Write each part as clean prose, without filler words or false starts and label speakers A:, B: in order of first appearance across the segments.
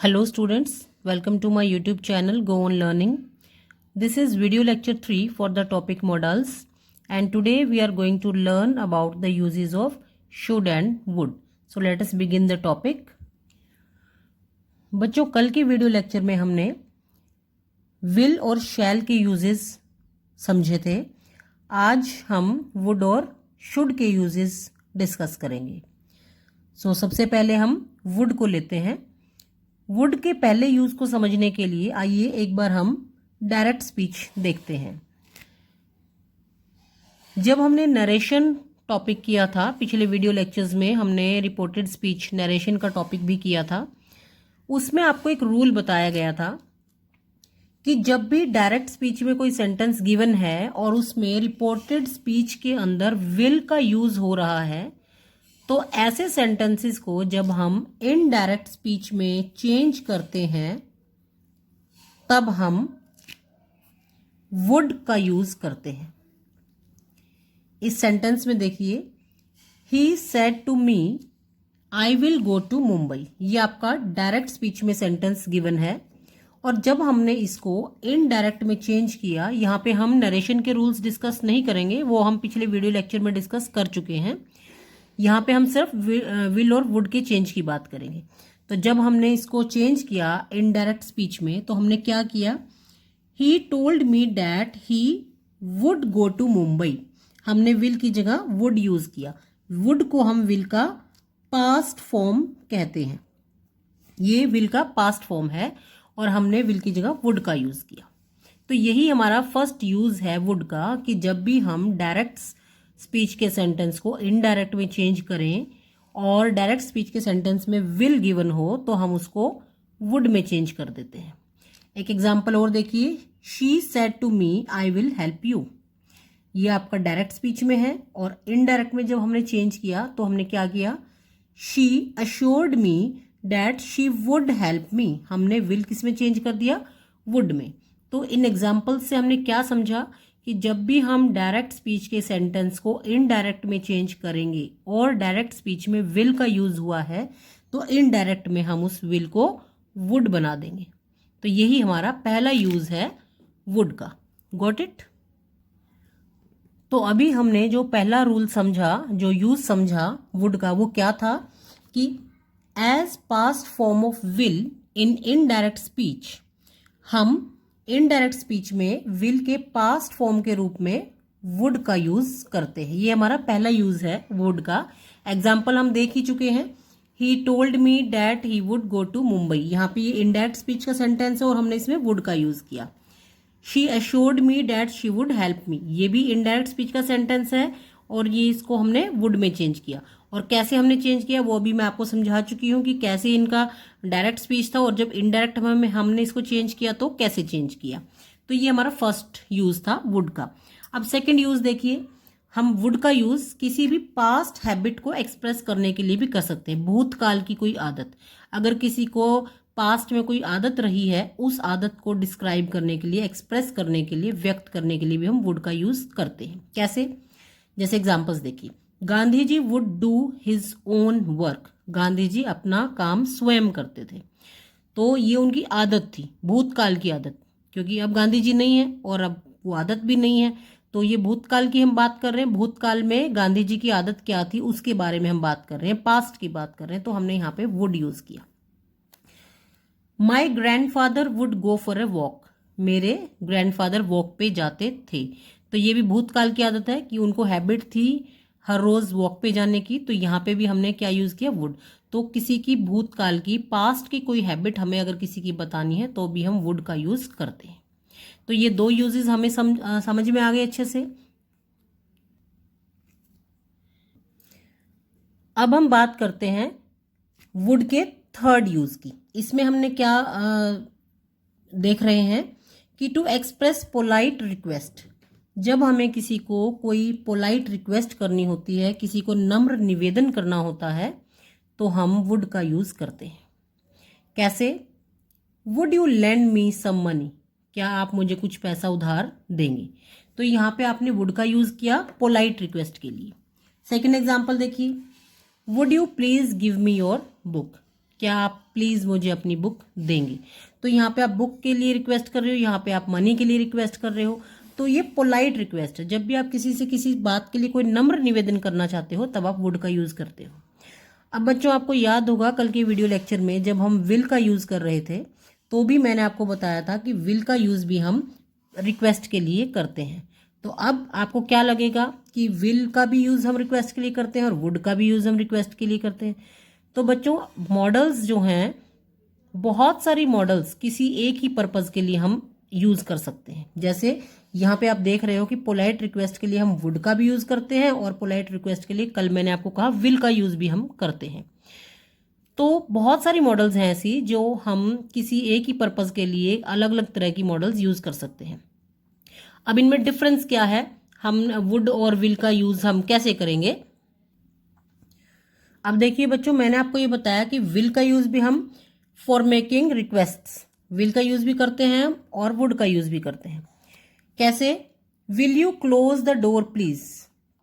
A: Hello students, welcome to my YouTube channel Go On Learning. This is video lecture 3 for the topic modals, and today we are going to learn about the uses of should and would. So let us begin the topic. बच्चों, कल के video lecture में हमने will और shall के uses समझे थे. आज हम would और should के uses डिस्कस करेंगे. So सबसे पहले हम would को लेते हैं. वुड के पहले यूज को समझने के लिए आइए एक बार हम डायरेक्ट स्पीच देखते हैं. जब हमने नरेशन टॉपिक किया था पिछले वीडियो लेक्चर्स में, हमने रिपोर्टेड स्पीच नरेशन का टॉपिक भी किया था. उसमें आपको एक रूल बताया गया था कि जब भी डायरेक्ट स्पीच में कोई सेंटेंस गिवन है और उसमें रिपोर्टेड स्पीच के अंदर विल का यूज हो रहा है, तो ऐसे सेंटेंसेस को जब हम इनडायरेक्ट स्पीच में चेंज करते हैं तब हम वुड का यूज करते हैं. इस सेंटेंस में देखिए, he said to me I will go to Mumbai. ये आपका डायरेक्ट स्पीच में सेंटेंस गिवन है और जब हमने इसको इनडायरेक्ट में चेंज किया, यहाँ पे हम नरेशन के रूल्स डिस्कस नहीं करेंगे, वो हम पिछले वीडियो लेक्चर में डिस्कस कर चुके हैं. यहाँ पे हम सिर्फ विल और वुड के चेंज की बात करेंगे. तो जब हमने इसको चेंज किया इनडायरेक्ट स्पीच में, तो हमने क्या किया, he told me that he would go to Mumbai. हमने विल की जगह वुड यूज किया. वुड को हम विल का पास्ट फॉर्म कहते हैं. ये विल का पास्ट फॉर्म है और हमने विल की जगह वुड का यूज किया. तो यही हमारा फर्स्ट यूज है वुड का, कि जब भी हम डायरेक्ट स्पीच के सेंटेंस को इनडायरेक्ट में चेंज करें और डायरेक्ट स्पीच के सेंटेंस में विल गिवन हो तो हम उसको वुड में चेंज कर देते हैं. एक एग्जांपल और देखिए, she said to me I will help you. ये आपका डायरेक्ट स्पीच में है और इनडायरेक्ट में जब हमने चेंज किया तो हमने क्या किया, she assured me that she would help me. हमने विल किस में चेंज कर दिया, वुड में. तो इन एग्जाम्पल से हमने क्या समझा कि जब भी हम डायरेक्ट स्पीच के सेंटेंस को इनडायरेक्ट में चेंज करेंगे और डायरेक्ट स्पीच में विल का यूज हुआ है तो इनडायरेक्ट में हम उस विल को वुड बना देंगे. तो यही हमारा पहला यूज है वुड का. Got it? तो अभी हमने जो पहला रूल समझा, जो यूज समझा वुड का, वो क्या था कि as past form of will in indirect speech, हम इनडायरेक्ट स्पीच में विल के पास्ट फॉर्म के रूप में वुड का यूज करते हैं. ये हमारा पहला यूज है वुड का. एग्जाम्पल हम देख ही चुके हैं, he told me that he would go to Mumbai. यहाँ पे ये इनडायरेक्ट स्पीच का सेंटेंस है और हमने इसमें वुड का यूज किया. She assured me that she would help me, ये भी इनडायरेक्ट स्पीच का सेंटेंस है और ये इसको हमने वुड में चेंज किया. और कैसे हमने चेंज किया वो अभी मैं आपको समझा चुकी हूँ कि कैसे इनका डायरेक्ट स्पीच था और जब इनडायरेक्ट में हमने इसको चेंज किया तो कैसे चेंज किया. तो ये हमारा फर्स्ट यूज था वुड का. अब सेकंड यूज देखिए, हम वुड का यूज किसी भी पास्ट हैबिट को एक्सप्रेस करने के लिए भी कर सकते हैं. भूतकाल की कोई आदत, अगर किसी को पास्ट में कोई आदत रही है, उस आदत को डिस्क्राइब करने के लिए, एक्सप्रेस करने के लिए, व्यक्त करने के लिए भी हम वुड का यूज करते हैं. कैसे? जैसे एग्जाम्पल्स देखिए, Gandhi ji would do his own work. Gandhi ji अपना काम स्वयं करते थे. तो ये उनकी आदत थी, भूतकाल की आदत, क्योंकि अब गांधी जी नहीं है और अब वो आदत भी नहीं है. तो ये भूतकाल की हम बात कर रहे हैं. भूतकाल में गांधी जी की आदत क्या थी उसके बारे में हम बात कर रहे हैं, पास्ट की बात कर रहे हैं. तो हमने यहाँ पे वुड यूज किया. माई grandfather would go for a walk. मेरे ग्रैंडफादर वॉक पे जाते थे. तो ये भी भूतकाल की आदत है कि उनको हैबिट थी हर रोज वॉक पे जाने की. तो यहाँ पे भी हमने क्या यूज किया, वुड. तो किसी की भूतकाल की, पास्ट की कोई हैबिट हमें अगर किसी की बतानी है तो भी हम वुड का यूज करते हैं. तो ये दो यूजेस हमें समझ में आ गए अच्छे से. अब हम बात करते हैं वुड के थर्ड यूज की. इसमें हमने क्या देख रहे हैं कि टू एक्सप्रेस पोलाइट रिक्वेस्ट. जब हमें किसी को कोई पोलाइट रिक्वेस्ट करनी होती है, किसी को नम्र निवेदन करना होता है, तो हम वुड का यूज करते हैं. कैसे? Would you lend me some money. क्या आप मुझे कुछ पैसा उधार देंगे? तो यहाँ पे आपने वुड का यूज किया पोलाइट रिक्वेस्ट के लिए. सेकेंड एग्जाम्पल देखिए, would you please give me your book. क्या आप प्लीज़ मुझे अपनी बुक देंगे। तो यहाँ पे आप बुक के लिए रिक्वेस्ट कर रहे हो, यहाँ पे आप मनी के लिए रिक्वेस्ट कर रहे हो। तो ये पोलाइट रिक्वेस्ट है। जब भी आप किसी से किसी बात के लिए कोई नम्र निवेदन करना चाहते हो तब आप वुड का यूज़ करते हो। अब बच्चों, आपको याद होगा कल के वीडियो लेक्चर में जब हम विल का यूज़ कर रहे थे तो भी मैंने आपको बताया था कि विल का यूज़ भी हम रिक्वेस्ट के लिए करते हैं। तो अब आपको क्या लगेगा कि विल का भी यूज़ हम रिक्वेस्ट के लिए करते हैं और वुड का भी यूज़ हम रिक्वेस्ट के लिए करते हैं। तो बच्चों, मॉडल्स जो हैं, बहुत सारी मॉडल्स किसी एक ही पर्पज़ के लिए हम यूज़ कर सकते हैं। जैसे यहाँ पे आप देख रहे हो कि पोलाइट रिक्वेस्ट के लिए हम वुड का भी यूज़ करते हैं और पोलाइट रिक्वेस्ट के लिए कल मैंने आपको कहा विल का यूज़ भी हम करते हैं। तो बहुत सारी मॉडल्स हैं ऐसी जो हम किसी एक ही पर्पज़ के लिए अलग अलग तरह की मॉडल्स यूज़ कर सकते हैं। अब इनमें डिफरेंस क्या है, हम वुड और विल का यूज़ हम कैसे करेंगे। अब देखिए बच्चों, मैंने आपको ये बताया कि विल का यूज़ भी हम फॉर मेकिंग रिक्वेस्ट्स, विल का यूज़ भी करते हैं और वुड का यूज़ भी करते हैं। कैसे? Will you close the door please,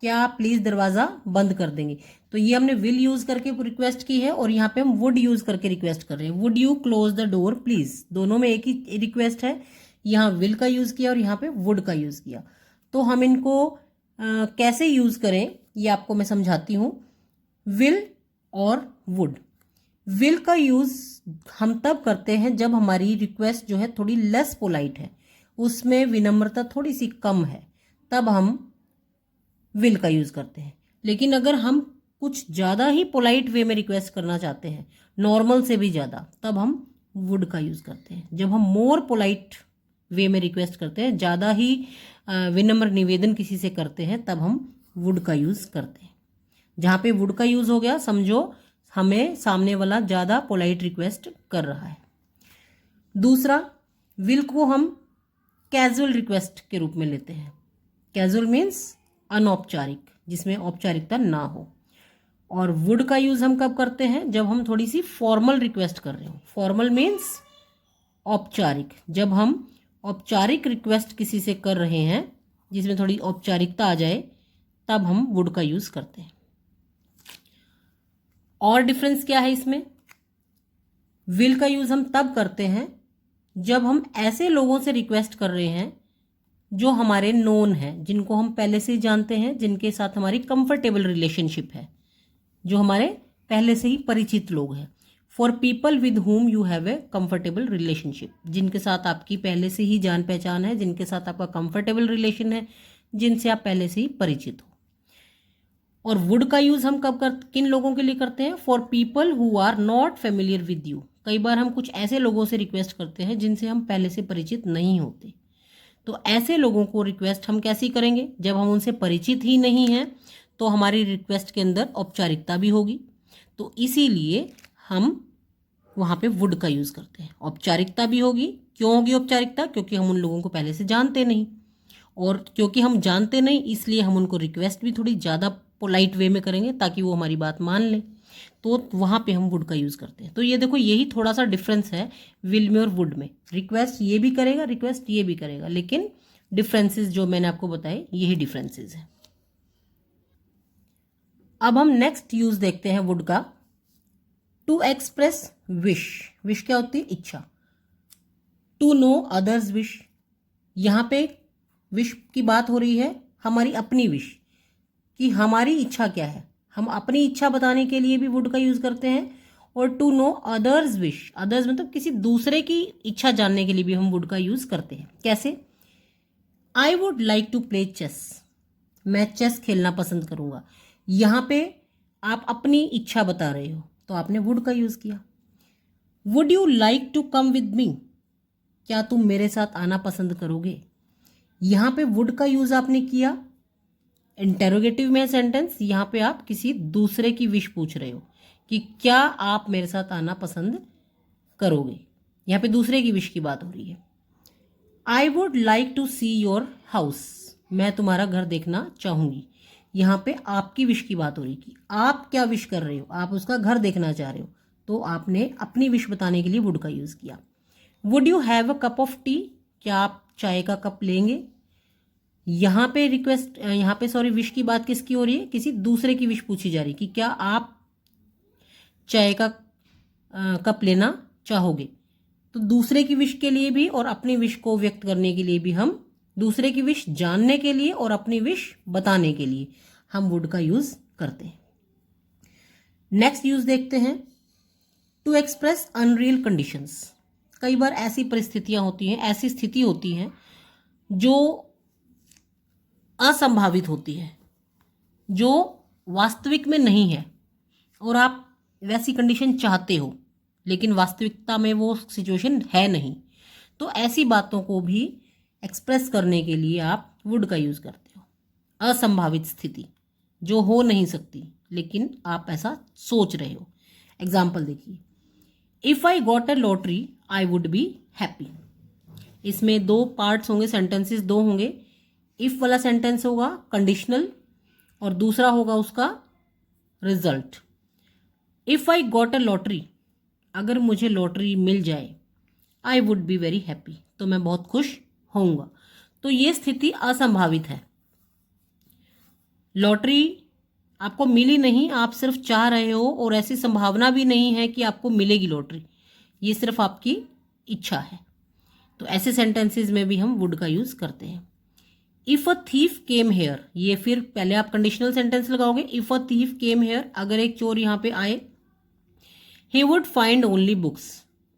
A: क्या आप प्लीज दरवाजा बंद कर देंगे। तो ये हमने विल यूज करके रिक्वेस्ट की है और यहाँ पे हम वुड यूज करके रिक्वेस्ट कर रहे हैं। Would you close the door please, दोनों में एक ही रिक्वेस्ट है। यहाँ विल का यूज किया और यहाँ पे वुड का यूज किया। तो हम इनको कैसे यूज करें ये आपको मैं समझाती हूँ। विल और वुड, विल का यूज हम तब करते हैं जब हमारी रिक्वेस्ट जो है थोड़ी लेस पोलाइट है, उसमें विनम्रता थोड़ी सी कम है, तब हम विल का यूज़ करते हैं। लेकिन अगर हम कुछ ज़्यादा ही पोलाइट वे में रिक्वेस्ट करना चाहते हैं, नॉर्मल से भी ज़्यादा, तब हम वुड का यूज़ करते हैं। जब हम मोर पोलाइट वे में रिक्वेस्ट करते हैं, ज़्यादा ही विनम्र निवेदन किसी से करते हैं, तब हम वुड का यूज़ करते हैं। जहाँ पे वुड का यूज़ हो गया, समझो हमें सामने वाला ज़्यादा पोलाइट रिक्वेस्ट कर रहा है। दूसरा, विल को हम कैजुअल रिक्वेस्ट के रूप में लेते हैं। कैजुअल मीन्स अनौपचारिक, जिसमें औपचारिकता ना हो। और वुड का यूज़ हम कब करते हैं? जब हम थोड़ी सी फॉर्मल रिक्वेस्ट कर रहे हो। फॉर्मल मीन्स औपचारिक, जब हम औपचारिक रिक्वेस्ट किसी से कर रहे हैं जिसमें थोड़ी औपचारिकता आ जाए, तब हम वुड का यूज़ करते हैं। और डिफरेंस क्या है इसमें? विल का यूज़ हम तब करते हैं जब हम ऐसे लोगों से रिक्वेस्ट कर रहे हैं जो हमारे नोन हैं, जिनको हम पहले से ही जानते हैं, जिनके साथ हमारी कंफर्टेबल रिलेशनशिप है, जो हमारे पहले से ही परिचित लोग हैं। For people with whom you have a comfortable relationship, जिनके साथ आपकी पहले से ही जान पहचान है, जिनके साथ आपका कंफर्टेबल रिलेशन है, जिनसे आप पहले से ही परिचित हो। और वुड का यूज़ हम किन लोगों के लिए करते हैं? For people who are not familiar with you. कई बार हम कुछ ऐसे लोगों से रिक्वेस्ट करते हैं जिनसे हम पहले से परिचित नहीं होते। तो ऐसे लोगों को रिक्वेस्ट हम कैसी करेंगे? जब हम उनसे परिचित ही नहीं हैं, तो हमारी रिक्वेस्ट के अंदर औपचारिकता भी होगी। तो इसीलिए हम वहाँ पे वुड का यूज़ करते हैं। औपचारिकता भी होगी। क्यों होगी औपचारिकता? क्योंकि हम उन लोगों को पहले से जानते नहीं, और क्योंकि हम जानते नहीं इसलिए हम उनको रिक्वेस्ट भी थोड़ी ज़्यादा पोलाइट वे में करेंगे ताकि वो हमारी बात मान लें। तो वहाँ पे हम वुड का यूज़ करते हैं। तो ये देखो, यही थोड़ा सा डिफरेंस है विल में और वुड में। रिक्वेस्ट ये भी करेगा, रिक्वेस्ट ये भी करेगा, लेकिन डिफरेंसेस जो मैंने आपको बताए यही डिफरेंसेस हैं। अब हम नेक्स्ट यूज़ देखते हैं वुड का। टू एक्सप्रेस विश, विश क्या होती है? इच्छा। टू नो अदर्स विश, यहाँ पे विश की बात हो रही है, हमारी अपनी विश, कि हमारी इच्छा क्या है। हम अपनी इच्छा बताने के लिए भी वुड का यूज़ करते हैं। और to know others wish, others मतलब किसी दूसरे की इच्छा जानने के लिए भी हम वुड का यूज़ करते हैं। कैसे? I would like to play chess, मैं चेस खेलना पसंद करूँगा। यहाँ पे आप अपनी इच्छा बता रहे हो तो आपने वुड का यूज़ किया। Would you like to come with me, क्या तुम मेरे साथ आना पसंद करोगे। यहाँ पे वुड का यूज़ आपने किया। इंटेरोगेटिव में सेंटेंस, यहाँ पे आप किसी दूसरे की विश पूछ रहे हो कि क्या आप मेरे साथ आना पसंद करोगे। यहाँ पे दूसरे की विश की बात हो रही है। I would like to see your house, मैं तुम्हारा घर देखना चाहूँगी। यहाँ पे आपकी विश की बात हो रही कि आप क्या विश कर रहे हो, आप उसका घर देखना चाह रहे हो, तो आपने अपनी विश बताने के लिए वुड का यूज़ किया। Would you have a cup of T, क्या आप चाय का कप लेंगे। यहाँ पे विश की बात किसकी हो रही है? किसी दूसरे की विश पूछी जा रही है कि क्या आप चाय का कप लेना चाहोगे। तो दूसरे की विश के लिए भी और अपनी विश को व्यक्त करने के लिए भी हम, दूसरे की विश जानने के लिए और अपनी विश बताने के लिए हम वुड का यूज करते हैं। नेक्स्ट यूज देखते हैं, टू एक्सप्रेस अनरियल कंडीशंस। कई बार ऐसी परिस्थितियां होती हैं, ऐसी स्थिति होती है जो असंभावित होती है, जो वास्तविक में नहीं है और आप वैसी कंडीशन चाहते हो लेकिन वास्तविकता में वो सिचुएशन है नहीं। तो ऐसी बातों को भी एक्सप्रेस करने के लिए आप वुड का यूज करते हो। असंभावित स्थिति जो हो नहीं सकती लेकिन आप ऐसा सोच रहे हो। एग्जाम्पल देखिए, if I got a lottery I would be happy. इसमें दो पार्ट्स होंगे, सेंटेंसेस दो होंगे। इफ वाला सेंटेंस होगा कंडीशनल और दूसरा होगा उसका result. If I got a lottery, अगर मुझे लॉटरी मिल जाए, I would be very happy, तो मैं बहुत खुश होऊंगा। तो ये स्थिति असंभावित है। लॉटरी आपको मिली नहीं, आप सिर्फ चाह रहे हो और ऐसी संभावना भी नहीं है कि आपको मिलेगी लॉटरी, ये सिर्फ आपकी इच्छा है। तो ऐसे सेंटेंसेस में भी हम वुड का यूज करते हैं। If a thief came here, ये फिर पहले आप कंडीशनल सेंटेंस लगाओगे। If a thief came here, अगर एक चोर यहाँ पे आए, he would find only books,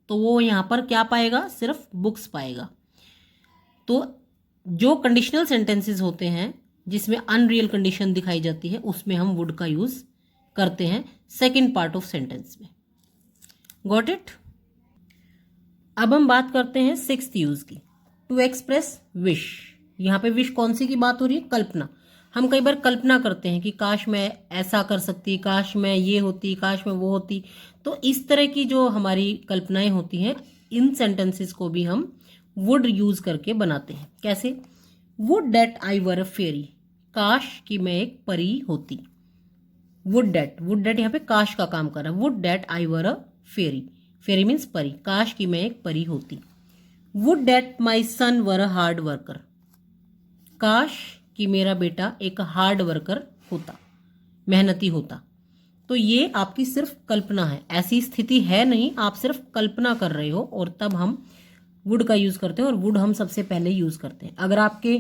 A: तो वो यहाँ पर क्या पाएगा, सिर्फ बुक्स पाएगा। तो जो कंडीशनल सेंटेंसेस होते हैं जिसमें अनरियल कंडीशन दिखाई जाती है, उसमें हम वुड का यूज करते हैं सेकेंड पार्ट ऑफ सेंटेंस में। Got it. अब हम बात करते हैं सिक्स्थ यूज की, टू एक्सप्रेस विश। यहाँ पे विश कौन सी की बात हो रही है, कल्पना। हम कई बार कल्पना करते हैं कि काश मैं ऐसा कर सकती, काश मैं ये होती, काश मैं वो होती। तो इस तरह की जो हमारी कल्पनाएं होती हैं, इन सेंटेंसेस को भी हम वुड यूज करके बनाते हैं। कैसे, would that I were a फेरी, काश कि मैं एक परी होती। वुड डेट यहाँ पे काश का काम कर रहा है। Would that I were a fairy, fairy means परी, काश कि मैं एक परी होती। Would that my son were a hard worker, काश कि मेरा बेटा एक हार्ड वर्कर होता, मेहनती होता। तो ये आपकी सिर्फ कल्पना है, ऐसी स्थिति है नहीं, आप सिर्फ कल्पना कर रहे हो और तब हम वुड का यूज करते हैं। और वुड हम सबसे पहले यूज करते हैं। अगर आपके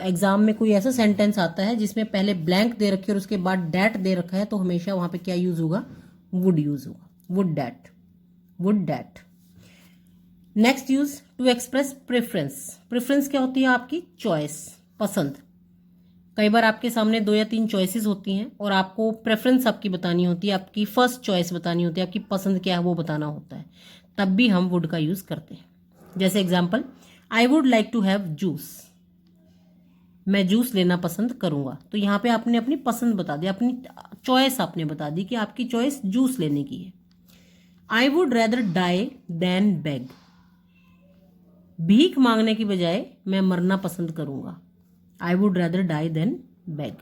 A: एग्जाम में कोई ऐसा सेंटेंस आता है जिसमें पहले ब्लैंक दे रखी है और उसके बाद डैट दे रखा है, तो हमेशा वहां पे क्या यूज होगा, वुड यूज होगा। Would that, would that. Next use, to express preference. Preference क्या होती है, आपकी चॉइस, पसंद। कई बार आपके सामने 2 या 3 चॉइसेस होती हैं और आपको प्रेफरेंस आपकी बतानी होती है, आपकी फर्स्ट चॉइस बतानी होती है, आपकी पसंद क्या है वो बताना होता है। तब भी हम वुड का यूज करते हैं। जैसे example, I would like to have juice, मैं जूस लेना पसंद करूंगा। तो यहाँ पे आपने अपनी पसंद बता दी, अपनी चॉइस आपने बता दी कि आपकी चॉइस जूस लेने की है। I would rather die than beg, भीख मांगने की बजाय मैं मरना पसंद करूंगा। I would rather die than beg,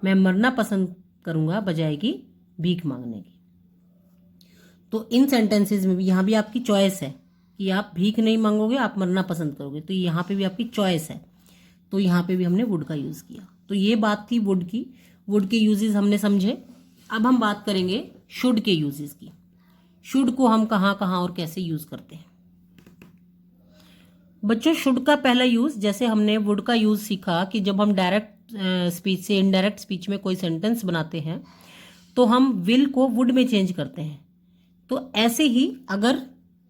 A: मैं मरना पसंद करूंगा बजाय कि भीख मांगने की। तो इन सेंटेंसेस में भी यहाँ भी आपकी चॉइस है कि आप भीख नहीं मांगोगे, आप मरना पसंद करोगे। तो यहाँ पे भी आपकी चॉइस है, तो यहाँ पे भी हमने वुड का यूज किया। तो ये बात थी वुड की, वुड के यूजेस हमने समझे। अब हम बात करेंगे शुड के यूजेस की। शुड को हम कहाँ कहाँ और कैसे यूज करते हैं। बच्चों, शुड का पहला यूज, जैसे हमने वुड का यूज सीखा कि जब हम डायरेक्ट स्पीच से इनडायरेक्ट स्पीच में कोई सेंटेंस बनाते हैं तो हम विल को वुड में चेंज करते हैं। तो ऐसे ही अगर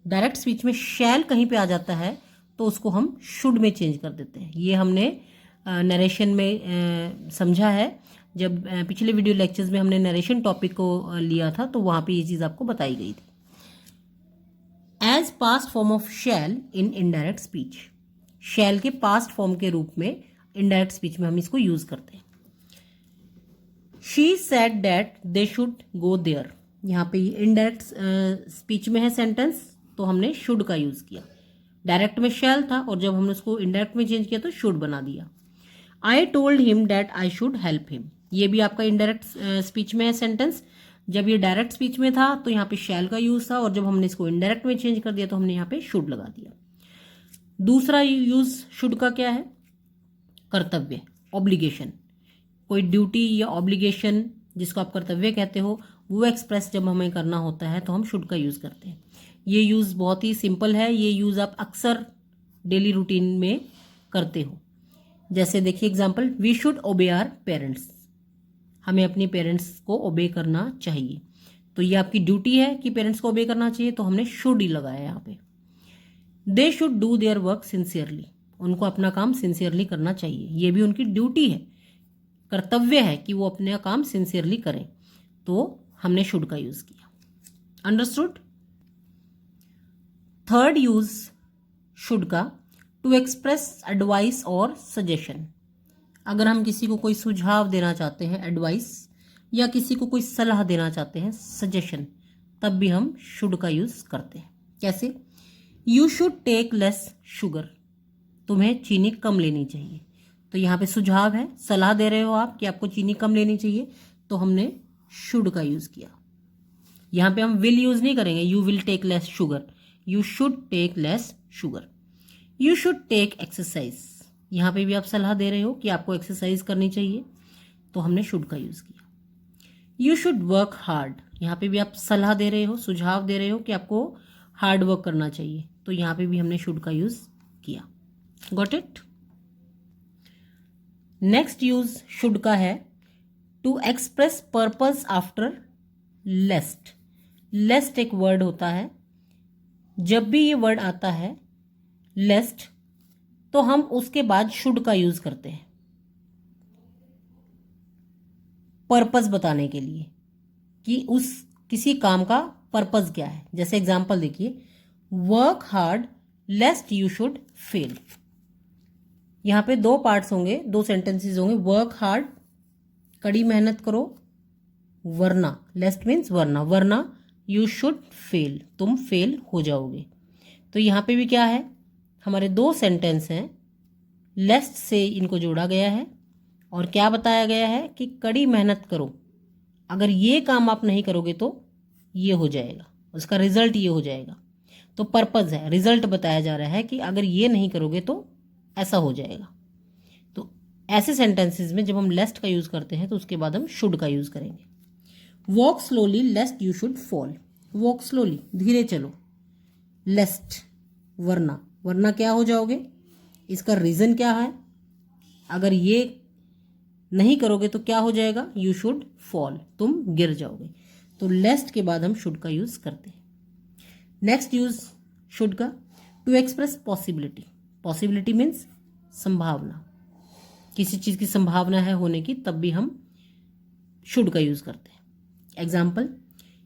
A: डायरेक्ट स्पीच में शैल कहीं पे आ जाता है तो उसको हम शुड में चेंज कर देते हैं। ये हमने नरेशन में समझा है। जब पिछले वीडियो लेक्चर्स में हमने नरेशन टॉपिक को लिया था तो वहाँ पे ये चीज़ आपको बताई गई थी। As past form of shall in indirect speech, shall के पास्ट फॉर्म के रूप में इनडायरेक्ट स्पीच में हम इसको यूज करते हैं। She said that they should go there, यहाँ पे इनडायरेक्ट स्पीच में है सेंटेंस, तो हमने शुड का यूज किया। डायरेक्ट में शैल था और जब हमने उसको इनडायरेक्ट में चेंज किया तो शुड बना दिया। I told him that I should help him, ये भी आपका इनडायरेक्ट स्पीच में है सेंटेंस। जब ये डायरेक्ट स्पीच में था तो यहाँ पे शैल का यूज था और जब हमने इसको इनडायरेक्ट में चेंज कर दिया तो हमने यहाँ पे शुड लगा दिया। दूसरा यूज शुड का क्या है, कर्तव्य, ऑब्लिगेशन। कोई ड्यूटी या ऑब्लिगेशन जिसको आप कर्तव्य कहते हो, वो एक्सप्रेस जब हमें करना होता है तो हम शुड का यूज़ करते हैं। ये यूज़ बहुत ही सिंपल है, ये यूज़ आप अक्सर डेली रूटीन में करते हो। जैसे देखिए example, we should obey our parents, हमें अपने पेरेंट्स को ओबे करना चाहिए। तो ये आपकी ड्यूटी है कि पेरेंट्स को ओबे करना चाहिए, तो हमने शुड ही लगाया यहाँ पे। They should do their work sincerely, उनको अपना काम सिंसियरली करना चाहिए, ये भी उनकी ड्यूटी है, कर्तव्य है कि वो अपना काम सिंसियरली करें, तो हमने शुड का यूज़ किया। अंडरस्टूड। थर्ड यूज शुड का, टू एक्सप्रेस एडवाइस और सजेशन। अगर हम किसी को कोई सुझाव देना चाहते हैं, एडवाइस, या किसी को कोई सलाह देना चाहते हैं, सजेशन, तब भी हम शुड का यूज़ करते हैं। कैसे? You should take less sugar, तुम्हें चीनी कम लेनी चाहिए। तो यहाँ पे सुझाव है, सलाह दे रहे हो आप कि आपको चीनी कम लेनी चाहिए, तो हमने शुड का यूज़ किया। यहाँ पे हम विल यूज़ नहीं करेंगे, you will take less sugar, you should take less sugar. You should take exercise, यहाँ पे भी आप सलाह दे रहे हो कि आपको एक्सरसाइज करनी चाहिए, तो हमने शुड का यूज़ किया। यू शुड वर्क हार्ड, यहाँ पे भी आप सलाह दे रहे हो, सुझाव दे रहे हो कि आपको हार्ड वर्क करना चाहिए, तो यहाँ पे भी हमने शुड का यूज़ किया। Got it. Next use should का है, टू एक्सप्रेस पर्पस आफ्टर लेस्ट। लेस्ट एक वर्ड होता है, जब भी ये वर्ड आता है लेस्ट, तो हम उसके बाद शुड का यूज करते हैं पर्पस बताने के लिए कि उस किसी काम का पर्पस क्या है। जैसे एग्जांपल देखिए, work hard लेस्ट you should fail. यहाँ पे दो पार्ट्स होंगे, दो सेंटेंसेस होंगे। वर्क हार्ड, कड़ी मेहनत करो, वरना, लेस्ट मीन्स वरना, वरना यू शुड फेल, तुम फेल हो जाओगे। तो यहाँ पे भी क्या है, हमारे दो सेंटेंस हैं, लेस्ट से इनको जोड़ा गया है और क्या बताया गया है कि कड़ी मेहनत करो, अगर ये काम आप नहीं करोगे तो ये हो जाएगा, उसका रिजल्ट ये हो जाएगा। तो पर्पस है, रिजल्ट बताया जा रहा है कि अगर ये नहीं करोगे तो ऐसा हो जाएगा। तो ऐसे सेंटेंसेस में जब हम लेस्ट का यूज़ करते हैं तो उसके बाद हम शुड का यूज़ करेंगे। Walk slowly लेस्ट you should fall, walk slowly, धीरे चलो, लेस्ट, वरना, वरना क्या हो जाओगे, इसका रीज़न क्या है, अगर ये नहीं करोगे तो क्या हो जाएगा, यू शुड फॉल, तुम गिर जाओगे। तो लेस्ट के बाद हम शुड का यूज़ करते हैं। नेक्स्ट यूज शुड का, to express possibility. Possibility means संभावना, किसी चीज़ की संभावना है होने की, तब भी हम शुड का यूज़ करते हैं। Example,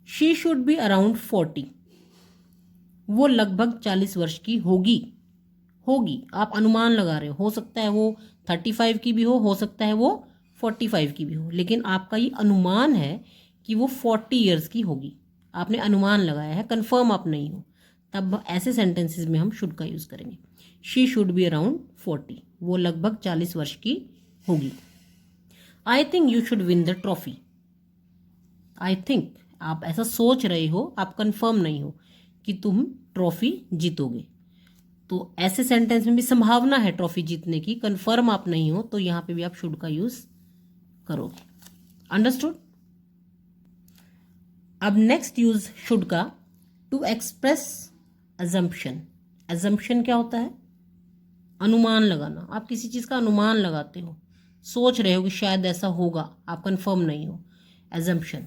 A: she should be around 40, वो लगभग 40 वर्ष की होगी। होगी, आप अनुमान लगा रहे हो सकता है वो 35 की भी हो सकता है वो 45 की भी हो, लेकिन आपका ये अनुमान है कि वो 40 ईयर्स की होगी, आपने अनुमान लगाया है, कंफर्म आप नहीं हो, तब ऐसे सेंटेंसेस में हम शुड का यूज़ करेंगे। शी शुड बी अराउंड 40, वो लगभग 40 वर्ष की होगी। I think you should win the trophy. I think, आप ऐसा सोच रहे हो, आप कंफर्म नहीं हो कि तुम ट्रॉफी जीतोगे, तो ऐसे सेंटेंस में भी संभावना है ट्रॉफी जीतने की, कंफर्म आप नहीं हो, तो यहाँ पे भी आप शुड का यूज़ करोगे। अंडरस्टूड। अब नेक्स्ट यूज शुड का, टू एक्सप्रेस अजम्पशन। अजम्पशन क्या होता है, अनुमान लगाना, आप किसी चीज़ का अनुमान लगाते हो, सोच रहे हो कि शायद ऐसा होगा, आप कंफर्म नहीं हो, अजम्पशन,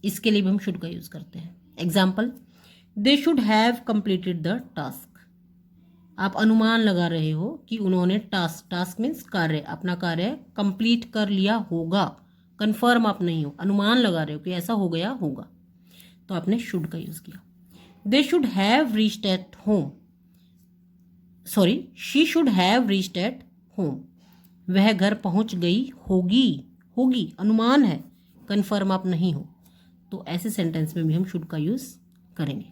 A: इसके लिए भी हम शुड का यूज़ करते हैं। Example, they should have completed the task, आप अनुमान लगा रहे हो कि उन्होंने टास्क मीन्स कार्य, अपना कार्य कंप्लीट कर लिया होगा, कंफर्म आप नहीं हो, अनुमान लगा रहे हो कि ऐसा हो गया होगा, तो आपने शुड का यूज़ किया। They should have reached at home, sorry, she should have reached at home, वह घर पहुंच गई होगी, होगी अनुमान है, कंफर्म आप नहीं हो, तो ऐसे सेंटेंस में भी हम शुड का यूज़ करेंगे।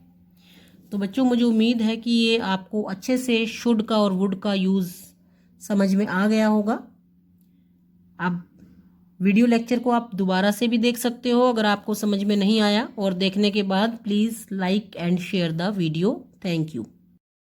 A: तो बच्चों, मुझे उम्मीद है कि ये आपको अच्छे से शुड का और वुड का यूज़ समझ में आ गया होगा। आप वीडियो लेक्चर को आप दोबारा से भी देख सकते हो अगर आपको समझ में नहीं आया, और देखने के बाद please like and share the video. Thank you.